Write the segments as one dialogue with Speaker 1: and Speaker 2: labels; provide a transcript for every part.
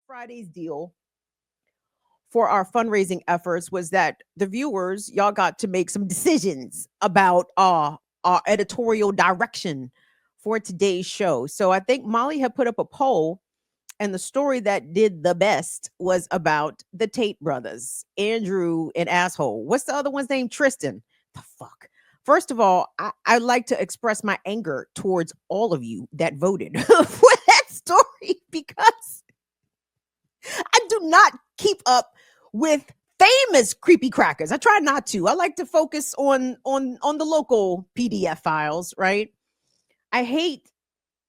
Speaker 1: Friday's deal for our fundraising efforts was that the viewers, y'all got to make some decisions about our editorial direction for today's show. So I think Molly had put up a poll, and the story that did the best was about the Tate brothers, Andrew and asshole. What's the other one's name? Tristan. The fuck. First of all, I'd like to express my anger towards all of you that voted for that story because I do not keep up with famous creepy crackers. I try not to. I like to focus on the local PDF files, right? I hate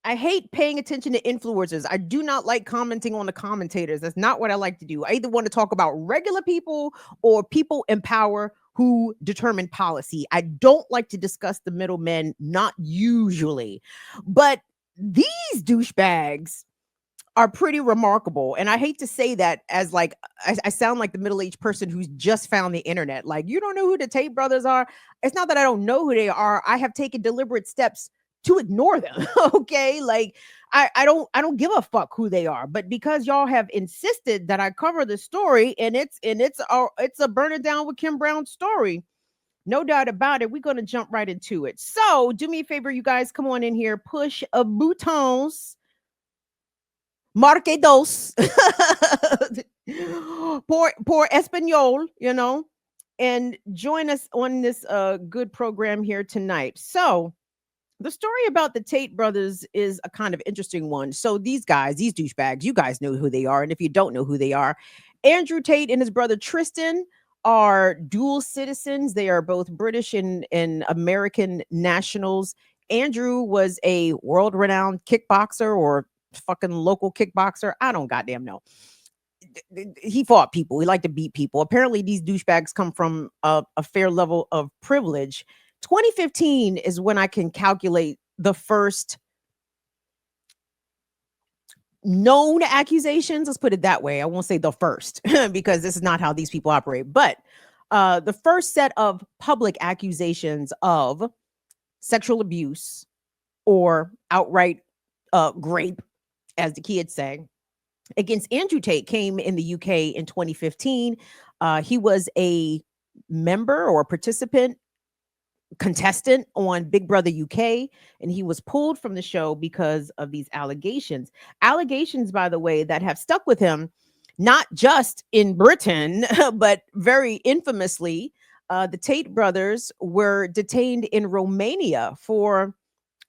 Speaker 1: I hate paying attention to influencers. I do not like commenting on the commentators. That's not what I like to do. I either want to talk about regular people or people in power who determine policy. I don't like to discuss the middlemen, not usually. But these douchebags are pretty remarkable. And I hate to say that as like I sound like the middle-aged person who's just found the internet. Like, you don't know who the Tate brothers are. It's not that I don't know who they are. I have taken deliberate steps to ignore them. Okay. Like I don't give a fuck who they are. But because y'all have insisted that I cover the story, and it's a burn it down with Kim Brown story. No doubt about it. We're gonna jump right into it. So do me a favor, you guys, come on in here, push a buttons. Marque dos. por español, and join us on this good program here tonight. So, the story about the Tate brothers is a kind of interesting one. So, these guys, these douchebags, you guys know who they are. And if you don't know who they are, Andrew Tate and his brother Tristan are dual citizens. They are both British and American nationals. Andrew was a world renowned kickboxer or fucking local kickboxer. I don't goddamn know. He fought people. He liked to beat people. Apparently, these douchebags come from a fair level of privilege. 2015 is when I can calculate the first known accusations. Let's put it that way. I won't say the first because this is not how these people operate. But the first set of public accusations of sexual abuse or outright grape, as the kids say, against Andrew Tate came in the UK in 2015. He was a member or participant, contestant on Big Brother UK, and he was pulled from the show because of these allegations. Allegations, by the way, that have stuck with him, not just in Britain, but very infamously. The Tate brothers were detained in Romania for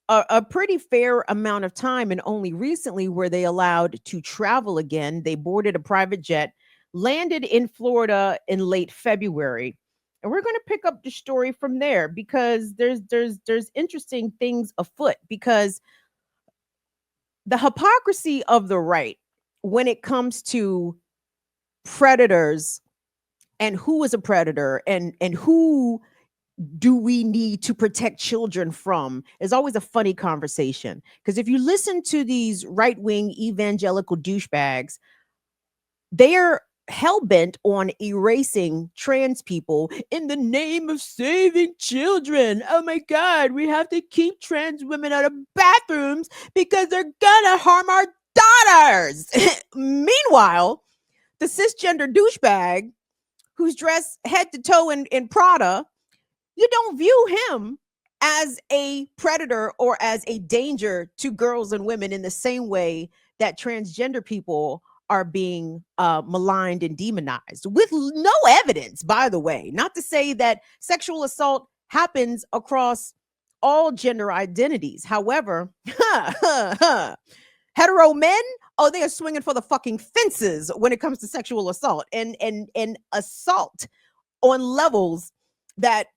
Speaker 1: a pretty fair amount of time, and only recently were they allowed to travel again. They boarded a private jet, landed in Florida in late February, and we're going to pick up the story from there because there's interesting things afoot. Because the hypocrisy of the right when it comes to predators and who is a predator and who do we need to protect children from is always a funny conversation. Because if you listen to these right-wing evangelical douchebags, they're hell-bent on erasing trans people in the name of saving children. Oh my God, we have to keep trans women out of bathrooms because they're gonna harm our daughters. Meanwhile, the cisgender douchebag who's dressed head to toe in Prada, you don't view him as a predator or as a danger to girls and women in the same way that transgender people are being maligned and demonized with no evidence, by the way. Not to say that sexual assault happens across all gender identities. However, hetero men, oh, they are swinging for the fucking fences when it comes to sexual assault and assault on levels that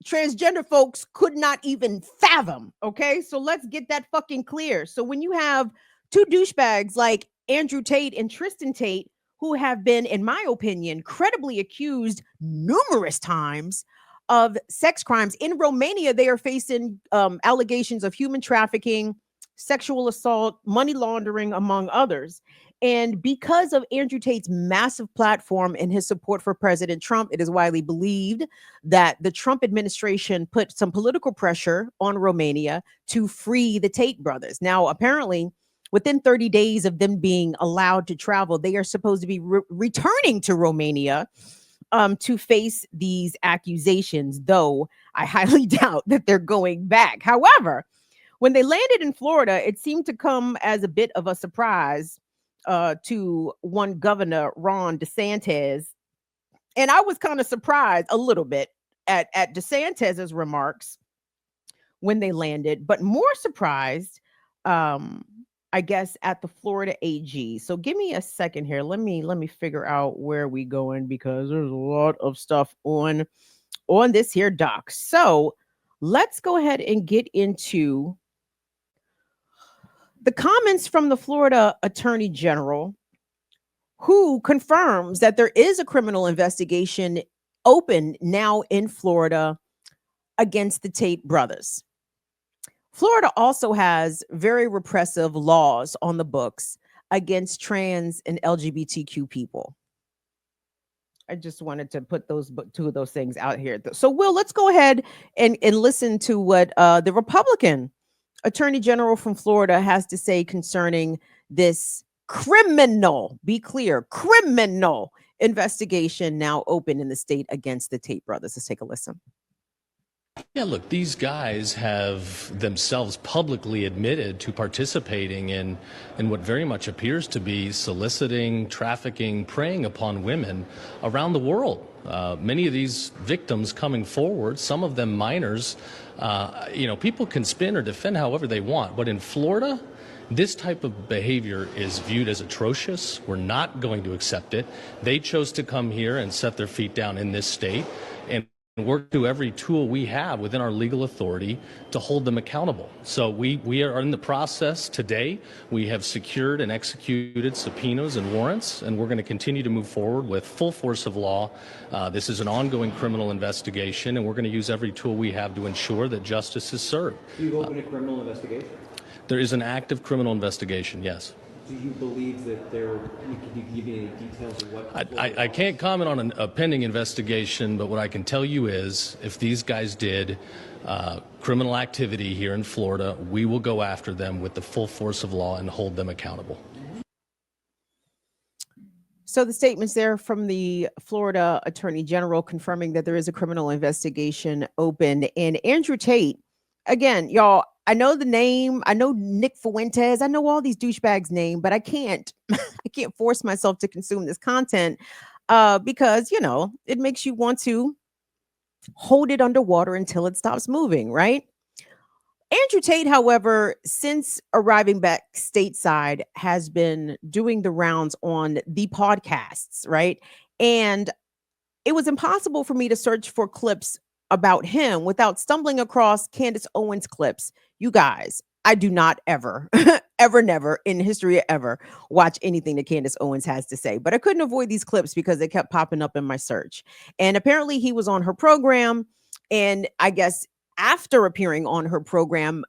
Speaker 1: transgender folks could not even fathom. Okay, so let's get that fucking clear. So when you have two douchebags like Andrew Tate and Tristan Tate, who have been, in my opinion, credibly accused numerous times of sex crimes in Romania, they are facing allegations of human trafficking, sexual assault, money laundering, among others. And because of Andrew Tate's massive platform and his support for President Trump, it is widely believed that the Trump administration put some political pressure on Romania to free the Tate brothers. Now, apparently, Within 30 days of them being allowed to travel, they are supposed to be returning to Romania to face these accusations, though I highly doubt that they're going back. However, when they landed in Florida, it seemed to come as a bit of a surprise to one governor, Ron DeSantis. And I was kind of surprised a little bit at DeSantis's remarks when they landed, but more surprised, um, I guess, at the Florida AG. So give me a second here. Let me figure out where we going because there's a lot of stuff on this here doc. So let's go ahead and get into the comments from the Florida Attorney General, who confirms that there is a criminal investigation open now in Florida against the Tate brothers. Florida also has very repressive laws on the books against trans and LGBTQ people. I just wanted to put those two of those things out here. So, Will, let's go ahead and listen to what the Republican Attorney General from Florida has to say concerning this criminal, be clear, criminal investigation now open in the state against the Tate brothers. Let's take a listen.
Speaker 2: Yeah, look, these guys have themselves publicly admitted to participating in what very much appears to be soliciting, trafficking, preying upon women around the world. Many of these victims coming forward, some of them minors, people can spin or defend however they want. But in Florida, this type of behavior is viewed as atrocious. We're not going to accept it. They chose to come here and set their feet down in this state and work through every tool we have within our legal authority to hold them accountable. So we are in the process today. We have secured and executed subpoenas and warrants, and we're going to continue to move forward with full force of law. This is an ongoing criminal investigation, and we're going to use every tool we have to ensure that justice is served.
Speaker 3: You've opened a criminal investigation?
Speaker 2: There is an active criminal investigation, yes.
Speaker 3: Do you believe that can you give me any details of what?
Speaker 2: I can't comment on a pending investigation, but what I can tell you is if these guys did criminal activity here in Florida, we will go after them with the full force of law and hold them accountable.
Speaker 1: So the statements there from the Florida Attorney General confirming that there is a criminal investigation open. And Andrew Tate, again, y'all, I know the name. I know Nick Fuentes. I know all these douchebags' name, but I can't force myself to consume this content because, it makes you want to hold it underwater until it stops moving, right? Andrew Tate, however, since arriving back stateside, has been doing the rounds on the podcasts, right? And it was impossible for me to search for clips about him without stumbling across Candace Owens clips. You guys, I do not ever, ever, never in history ever watch anything that Candace Owens has to say. But I couldn't avoid these clips because they kept popping up in my search. And apparently he was on her program. And I guess after appearing on her program,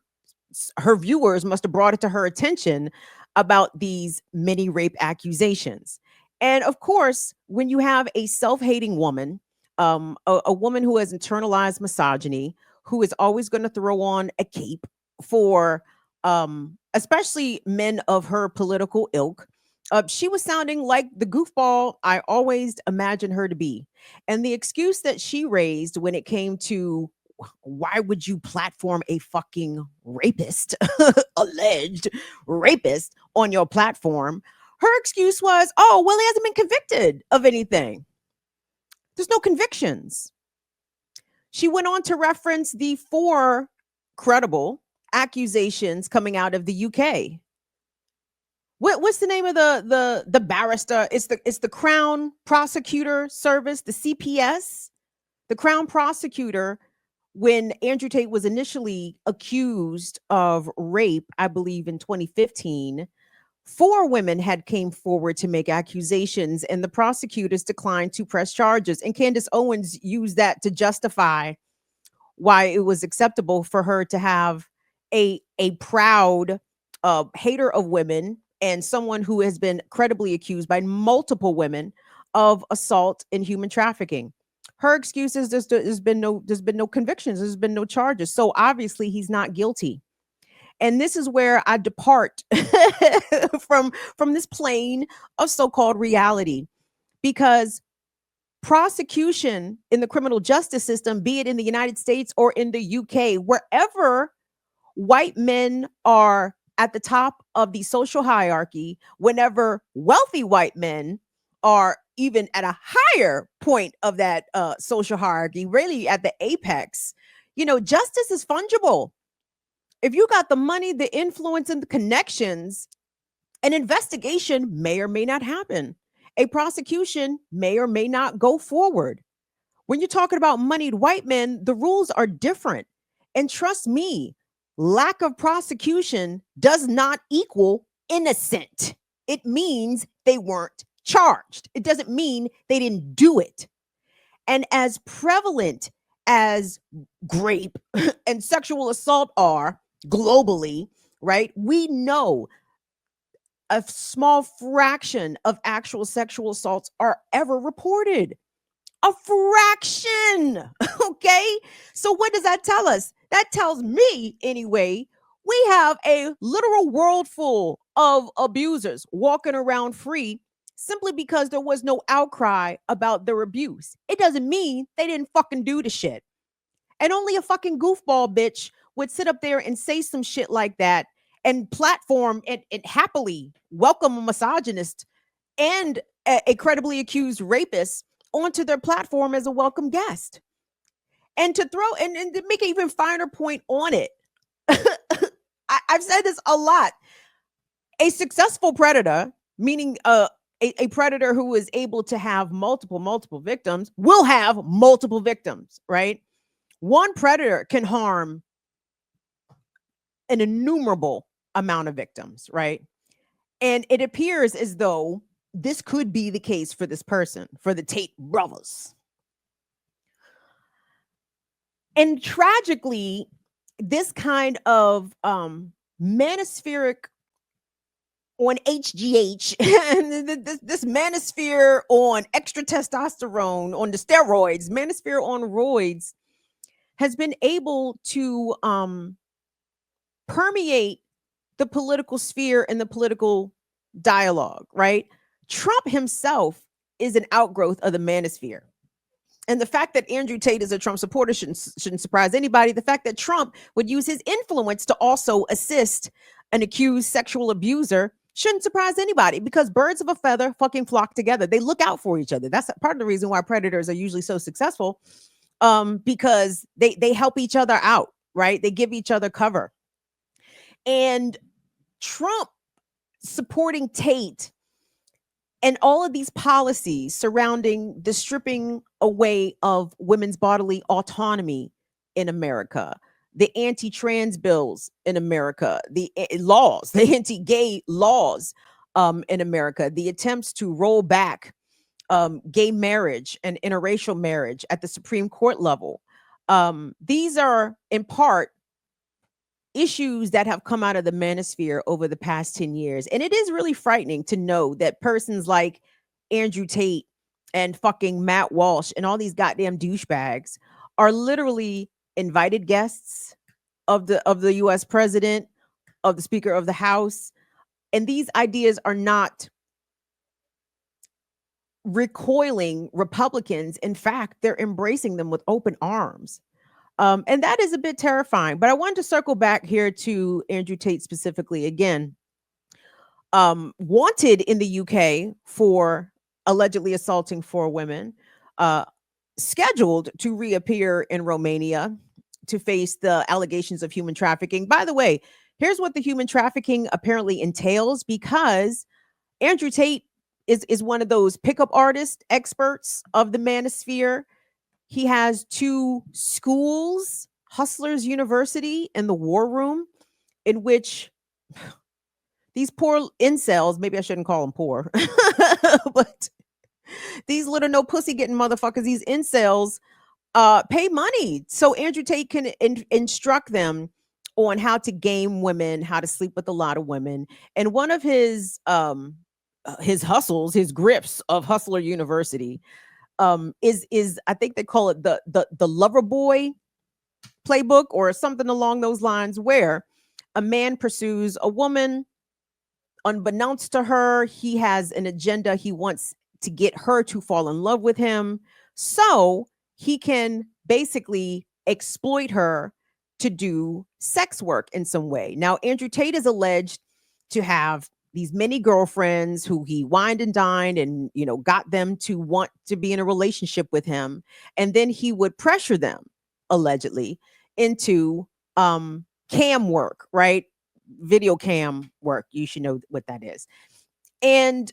Speaker 1: her viewers must have brought it to her attention about these many rape accusations. And of course, when you have a self-hating woman, a woman who has internalized misogyny, who is always going to throw on a cape for especially men of her political ilk, she was sounding like the goofball I always imagined her to be. And the excuse that she raised when it came to why would you platform a fucking rapist, alleged rapist on your platform? Her excuse was, oh, well, he hasn't been convicted of anything. There's no convictions. She went on to reference the 4 credible accusations coming out of the UK. What's the name of the barrister? It's the Crown Prosecutor Service, the CPS. The Crown Prosecutor, when Andrew Tate was initially accused of rape, I believe in 2015, 4 women had came forward to make accusations, and the prosecutors declined to press charges. And Candace Owens used that to justify why it was acceptable for her to have a proud hater of women and someone who has been credibly accused by multiple women of assault and human trafficking. Her excuse is there's been no convictions, there's been no charges. So obviously he's not guilty. And this is where I depart from this plane of so-called reality, because prosecution in the criminal justice system, be it in the United States or in the UK, wherever white men are at the top of the social hierarchy, whenever wealthy white men are even at a higher point of that social hierarchy, really at the apex, justice is fungible. If you got the money, the influence, and the connections, an investigation may or may not happen. A prosecution may or may not go forward. When you're talking about moneyed white men, the rules are different. And trust me, lack of prosecution does not equal innocent. It means they weren't charged. It doesn't mean they didn't do it. And as prevalent as rape and sexual assault are globally, right? We know a small fraction of actual sexual assaults are ever reported. A fraction. Okay. So what does that tell us? That tells me, anyway, we have a literal world full of abusers walking around free simply because there was no outcry about their abuse. It doesn't mean they didn't fucking do the shit. And only a fucking goofball bitch would sit up there and say some shit like that and platform and happily welcome a misogynist and a credibly accused rapist onto their platform as a welcome guest. And to throw and to make an even finer point on it, I've said this a lot. A successful predator, meaning a predator who is able to have multiple victims, will have multiple victims, right? One predator can harm an innumerable amount of victims, right? And it appears as though this could be the case for this person, for the Tate brothers. And tragically, this kind of manospheric on HGH, this manosphere on extra testosterone, on the steroids, manosphere on roids, has been able to permeate the political sphere and the political dialogue, right? Trump himself is an outgrowth of the manosphere. And the fact that Andrew Tate is a Trump supporter shouldn't surprise anybody. The fact that Trump would use his influence to also assist an accused sexual abuser shouldn't surprise anybody, because birds of a feather fucking flock together. They look out for each other. That's part of the reason why predators are usually so successful, because they help each other out, right? They give each other cover. And Trump supporting Tate and all of these policies surrounding the stripping away of women's bodily autonomy in America, the anti-trans bills in America, the laws, the anti-gay laws in America, the attempts to roll back gay marriage and interracial marriage at the Supreme Court level. These are in part issues that have come out of the manosphere over the past 10 years. And it is really frightening to know that persons like Andrew Tate and fucking Matt Walsh and all these goddamn douchebags are literally invited guests of the US president, of the Speaker of the House. And these ideas are not recoiling Republicans. In fact, they're embracing them with open arms. And that is a bit terrifying. But I wanted to circle back here to Andrew Tate specifically again. Wanted in the UK for allegedly assaulting 4 women, scheduled to reappear in Romania to face the allegations of human trafficking. By the way, here's what the human trafficking apparently entails, because Andrew Tate is one of those pickup artist experts of the manosphere. He has 2 schools, Hustlers University and the War Room, in which these poor incels, maybe I shouldn't call them poor, but these little no pussy getting motherfuckers, these incels pay money so Andrew Tate can instruct them on how to game women, how to sleep with a lot of women. And one of his hustles, his grips of Hustler University, is I think they call it the lover boy playbook or something along those lines, where a man pursues a woman, unbeknownst to her, he has an agenda. He wants to get her to fall in love with him so he can basically exploit her to do sex work in some way. Now, Andrew Tate is alleged to have these many girlfriends who he wined and dined and, got them to want to be in a relationship with him. And then he would pressure them, allegedly, into cam work, right? Video cam work. You should know what that is. And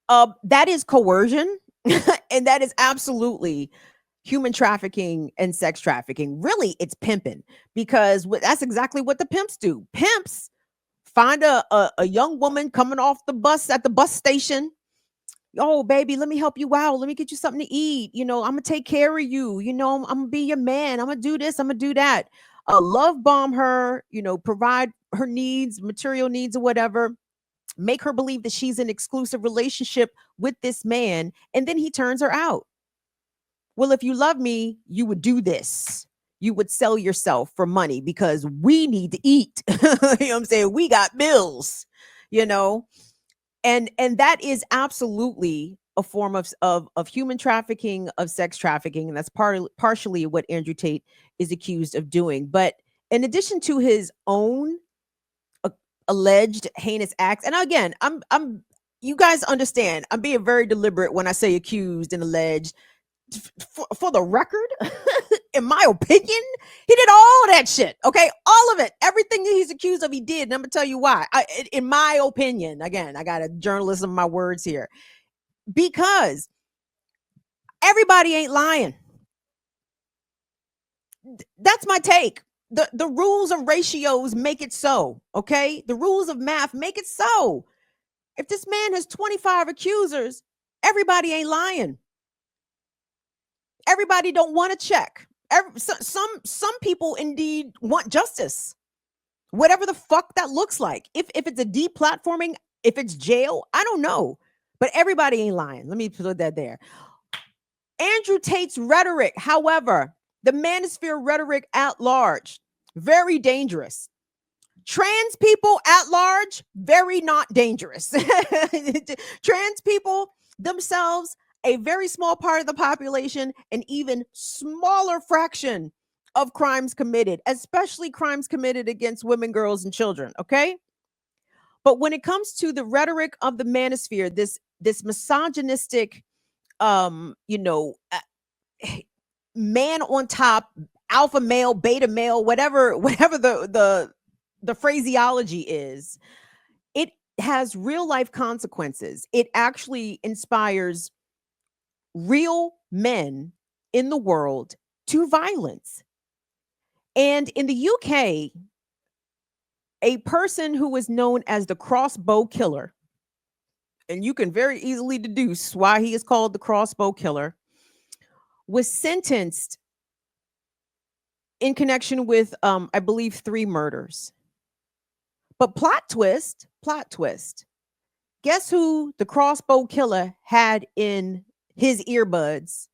Speaker 1: that is coercion. And that is absolutely human trafficking and sex trafficking. Really, it's pimping, because that's exactly what the pimps do. Pimps find a young woman coming off the bus at the bus station. Oh, baby, let me help you out. Let me get you something to eat. I'm going to take care of you. I'm going to be your man. I'm going to do this. I'm going to do that. Love bomb her, provide her needs, material needs or whatever. Make her believe that she's in exclusive relationship with this man. And then he turns her out. Well, if you love me, you would do this. You would sell yourself for money because we need to eat. You know what I'm saying? We got bills, and that is absolutely a form of human trafficking, of sex trafficking. And that's partially what Andrew Tate is accused of doing. But in addition to his own alleged heinous acts, and again, I'm you guys understand, I'm being very deliberate when I say accused and alleged. For the record, in my opinion, he did all that shit. Okay, all of it, everything that he's accused of, he did. And I'm gonna tell you why. In my opinion, again, I got a journalism my words here, because everybody ain't lying. That's my take. The rules of ratios make it so. Okay, the rules of math make it so. If this man has 25 accusers, everybody ain't lying. Everybody don't want to check. Some people indeed want justice, whatever the fuck that looks like. If it's a deplatforming, if it's jail, I don't know, but everybody ain't lying. Let me put that there. Andrew Tate's rhetoric, however, the manosphere rhetoric at large, very dangerous. Trans people at large, very not dangerous. Trans people themselves, a very small part of the population, an even smaller fraction of crimes committed, especially crimes committed against women, girls, and children. Okay. But when it comes to the rhetoric of the manosphere, this misogynistic, man on top, alpha male, beta male, whatever the phraseology is, it has real life consequences. It actually inspires real men in the world to violence. And in the UK, a person who was known as the crossbow killer, and you can very easily deduce why he is called the crossbow killer, was sentenced in connection with, I believe, 3 murders. But plot twist, guess who the crossbow killer had in his earbuds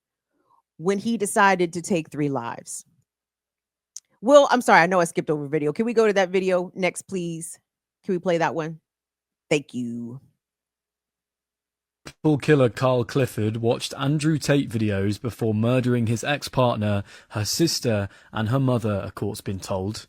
Speaker 1: when he decided to take 3 lives? Well, I'm sorry, I know I skipped over video. Can we go to that video next, please? Can we play that one? Thank you.
Speaker 4: Killer Carl Clifford watched Andrew Tate videos before murdering his ex-partner, her sister, and her mother, a court's been told.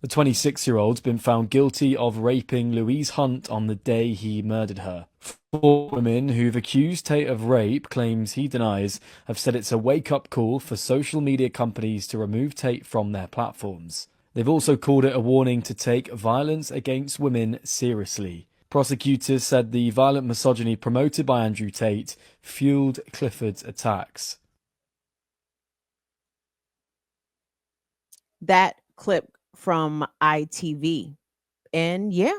Speaker 4: The 26-year-old's been found guilty of raping Louise Hunt on the day he murdered her. 4 women who've accused Tate of rape, claims he denies, have said it's a wake-up call for social media companies to remove Tate from their platforms. They've also called it a warning to take violence against women seriously. Prosecutors said the violent misogyny promoted by Andrew Tate fueled Clifford's attacks.
Speaker 1: That clip from ITV. And yeah,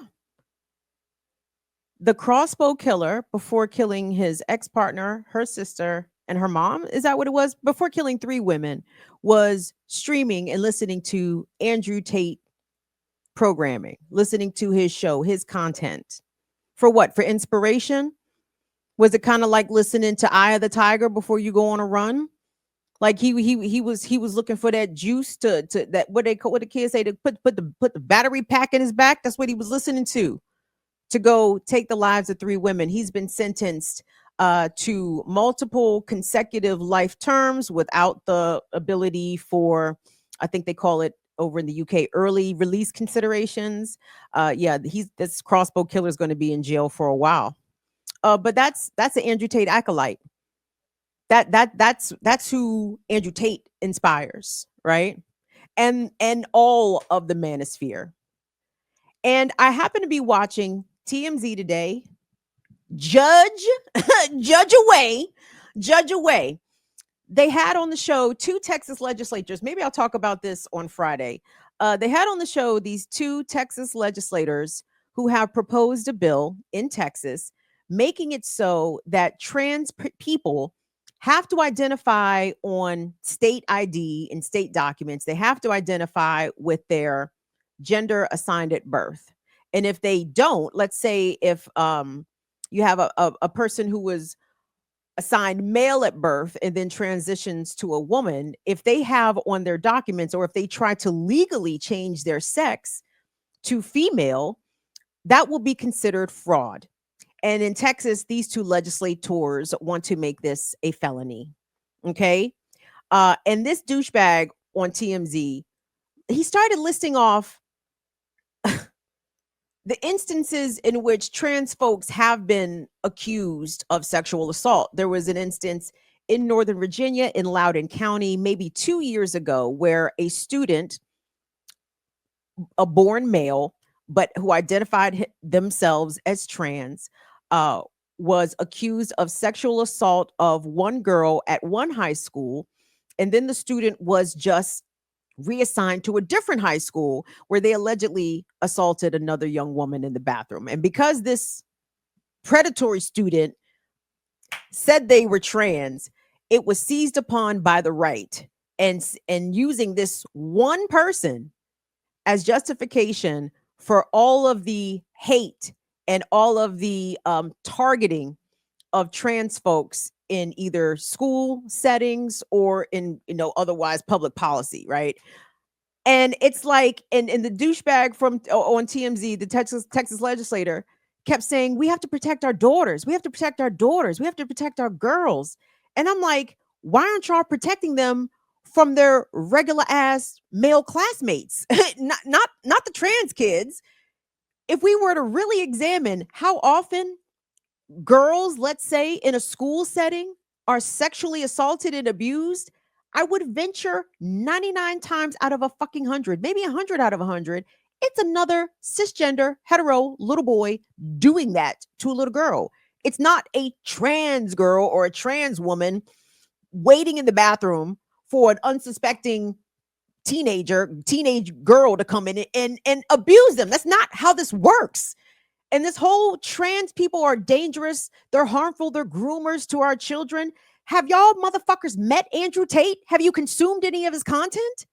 Speaker 1: the crossbow killer, before killing his ex-partner, her sister, and her mom, is that what it was? Before killing 3 women, was streaming and listening to Andrew Tate programming, listening to his show, his content. For what? For inspiration? Was it kind of like listening to Eye of the Tiger before you go on a run? Like he was looking for that juice to that what the kids say to put the battery pack in his back. That's what he was listening to go take the lives of 3 women. He's been sentenced to multiple consecutive life terms without the ability for, I think they call it over in the UK, early release considerations. Yeah, this crossbow killer is going to be in jail for a while. But that's an Andrew Tate acolyte. That's who Andrew Tate inspires, right? And all of the manosphere. And I happen to be watching TMZ today. Judge, judge away, judge away. They had on the show 2 Texas legislators. Maybe I'll talk about this on Friday. They had on the show these 2 Texas legislators who have proposed a bill in Texas making it so that trans people have to identify on state ID and state documents. They have to identify with their gender assigned at birth. And if they don't, let's say if you have a person who was assigned male at birth and then transitions to a woman, if they have on their documents or if they try to legally change their sex to female, that will be considered fraud. And in Texas, these 2 legislators want to make this a felony. Okay. And this douchebag on TMZ, he started listing off the instances in which trans folks have been accused of sexual assault. There was an instance in Northern Virginia in Loudoun County, maybe 2 years ago, where a student, a born male, but who identified themselves as trans, was accused of sexual assault of one girl at one high school. And then the student was just reassigned to a different high school where they allegedly assaulted another young woman in the bathroom. And because this predatory student said they were trans, it was seized upon by the right, and using this one person as justification for all of the hate and all of the targeting of trans folks in either school settings or in otherwise public policy, right? And it's like, and the douchebag from on TMZ, the Texas legislator, kept saying, we have to protect our daughters, we have to protect our daughters, we have to protect our girls. And I'm like, why aren't y'all protecting them from their regular ass male classmates? not the trans kids. If we were to really examine how often girls, let's say in a school setting, are sexually assaulted and abused, I would venture 99 times out of a fucking 100, maybe 100 out of 100, it's another cisgender hetero little boy doing that to a little girl. It's not a trans girl or a trans woman waiting in the bathroom for an unsuspecting teenage girl to come in and abuse them. That's not how this works. And this whole trans people are dangerous, they're harmful, they're groomers to our children. Have y'all motherfuckers met Andrew Tate? Have you consumed any of his content?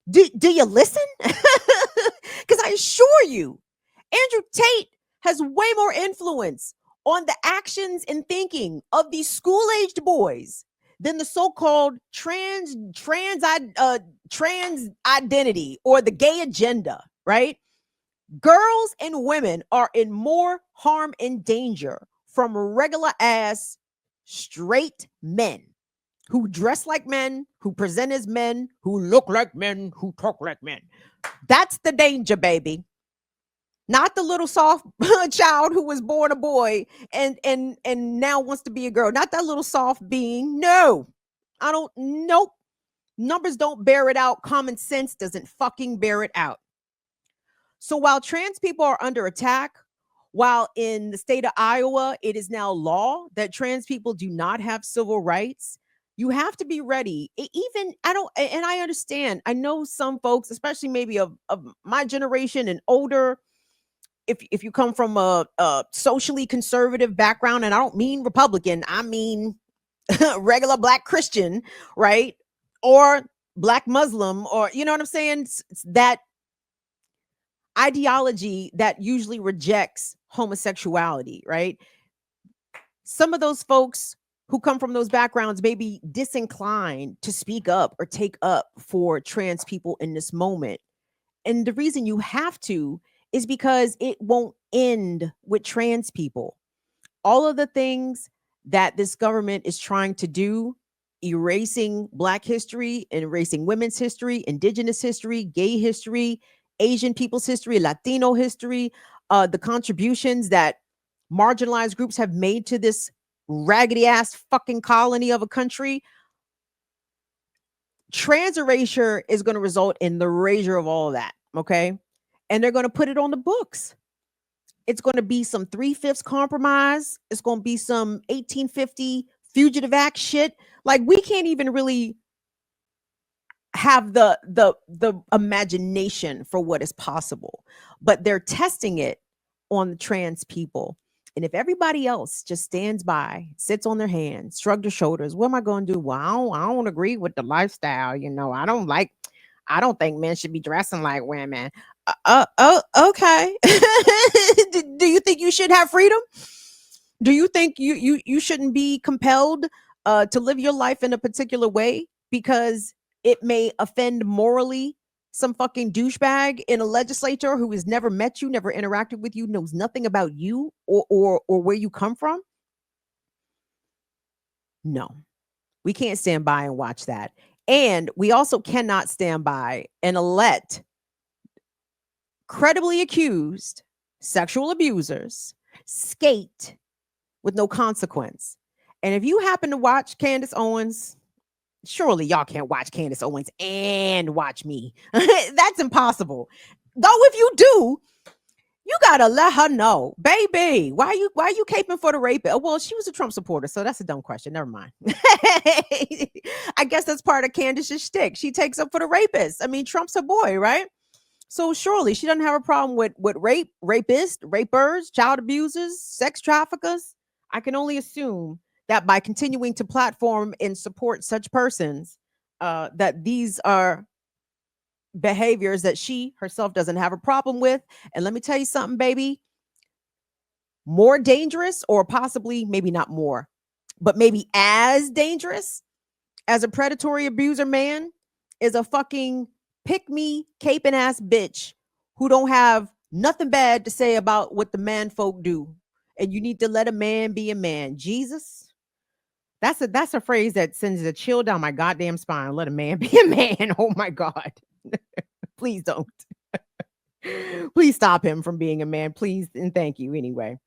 Speaker 1: Do you listen? Because I assure you, Andrew Tate has way more influence on the actions and thinking of these school-aged boys than the so-called trans identity or the gay agenda, right? Girls and women are in more harm and danger from regular ass straight men who dress like men, who present as men, who look like men, who talk like men. That's the danger, baby. Not the little soft child who was born a boy and now wants to be a girl. Not that little soft being. No, nope. Numbers don't bear it out. Common sense doesn't fucking bear it out. So while trans people are under attack, while in the state of Iowa, it is now law that trans people do not have civil rights, you have to be ready. I understand. I know some folks, especially maybe of my generation and older, if you come from a socially conservative background, and I don't mean Republican, I mean regular Black Christian, right? Or Black Muslim, or you know what I'm saying? It's that ideology that usually rejects homosexuality, right? Some of those folks who come from those backgrounds may be disinclined to speak up or take up for trans people in this moment. And the reason you have to is because it won't end with trans people. All of the things that this government is trying to do, erasing Black history, erasing women's history, Indigenous history, gay history, Asian people's history, Latino history, the contributions that marginalized groups have made to this raggedy ass fucking colony of a country. Trans erasure is going to result in the erasure of all of that. Okay. And they're going to put it on the books. It's going to be some 3/5 compromise. It's going to be some 1850 Fugitive Act shit. Like, we can't even really have the imagination for what is possible, but they're testing it on the trans people. And if everybody else just stands by, sits on their hands, shrugs their shoulders, what am I going to do? Well, I don't agree with the lifestyle. You know, I don't think men should be dressing like women. Okay. Do you think you should have freedom? Do you think you shouldn't be compelled to live your life in a particular way because it may offend morally some fucking douchebag in a legislature who has never met you, never interacted with you, knows nothing about you or where you come from? No, we can't stand by and watch that. And we also cannot stand by and let credibly accused sexual abusers skate with no consequence. And if you happen to watch Candace Owens, surely y'all can't watch Candace Owens and watch me. That's impossible. Though if you do, you gotta let her know, baby, why you caping for the rapist? Well, she was a Trump supporter, so that's a dumb question. Never mind. I guess that's part of Candace's shtick. She takes up for the rapist. I mean, Trump's her boy, right? So surely she doesn't have a problem with rape, rapists, rapers, child abusers, sex traffickers. I can only assume that by continuing to platform and support such persons, that these are behaviors that she herself doesn't have a problem with. And let me tell you something, baby, more dangerous, or possibly maybe not more, but maybe as dangerous as a predatory abuser man is a fucking pick me caping ass bitch who don't have nothing bad to say about what the man folk do. And you need to let a man be a man. Jesus. That's a phrase that sends a chill down my goddamn spine. Let a man be a man. Oh my God. Please don't. Please stop him from being a man. Please and thank you anyway.